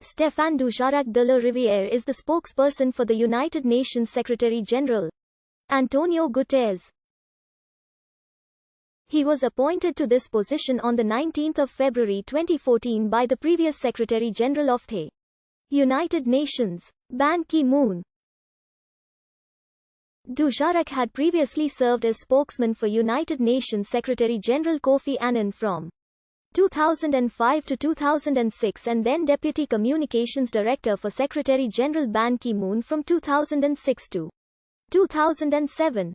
Stphane Dujarric de la Rivière is the spokesperson for the United Nations Secretary-General, Antonio Guterres. He was appointed to this position on 19 February 2014 by the previous Secretary-General of the United Nations, Ban Ki-moon. Dujarric had previously served as spokesman for United Nations Secretary-General Kofi Annan from 2005 to 2006 and then Deputy Communications Director for Secretary-General Ban Ki-moon from 2006 to 2007.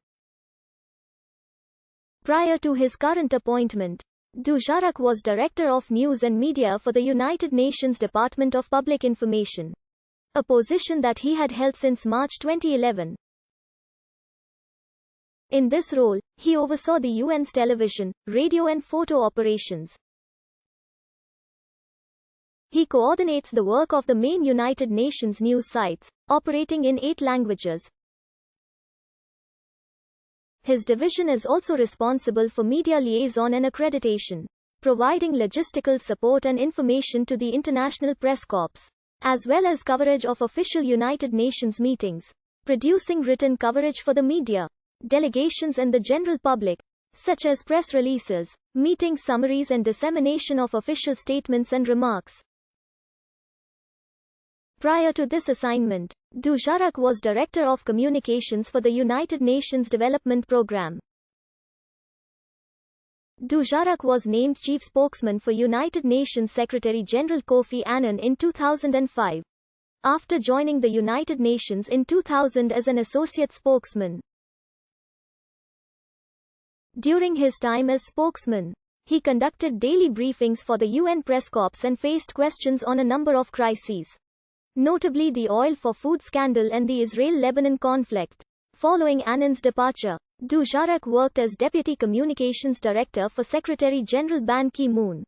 Prior to his current appointment, Dujarric was Director of News and Media for the United Nations Department of Public Information, a position that he had held since March 2011. In this role, he oversaw the UN's television, radio and photo operations. He coordinates the work of the main United Nations news sites, operating in 8 languages. His division is also responsible for media liaison and accreditation, providing logistical support and information to the International Press Corps, as well as coverage of official United Nations meetings, producing written coverage for the media, delegations and the general public, such as press releases, meeting summaries and dissemination of official statements and remarks. Prior to this assignment, Dujarric was Director of Communications for the United Nations Development Programme. Dujarric was named Chief Spokesman for United Nations Secretary-General Kofi Annan in 2005, after joining the United Nations in 2000 as an Associate Spokesman. During his time as spokesman, he conducted daily briefings for the UN Press Corps and faced questions on a number of crises, notably the oil for food scandal and the Israel-Lebanon conflict. Following Annan's departure, Dujarric worked as Deputy Communications Director for Secretary-General Ban Ki-moon.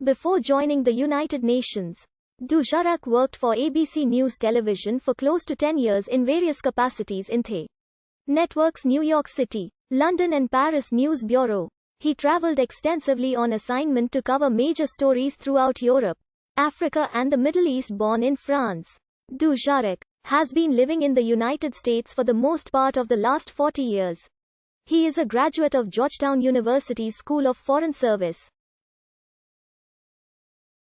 Before joining the United Nations, Dujarric worked for ABC News Television for close to 10 years in various capacities in the network's New York City, London and Paris News Bureau. He traveled extensively on assignment to cover major stories throughout Europe, Africa and the Middle East. Born in France, Dujarric has been living in the United States for the most part of the last 40 years. He is a graduate of Georgetown University's School of Foreign Service.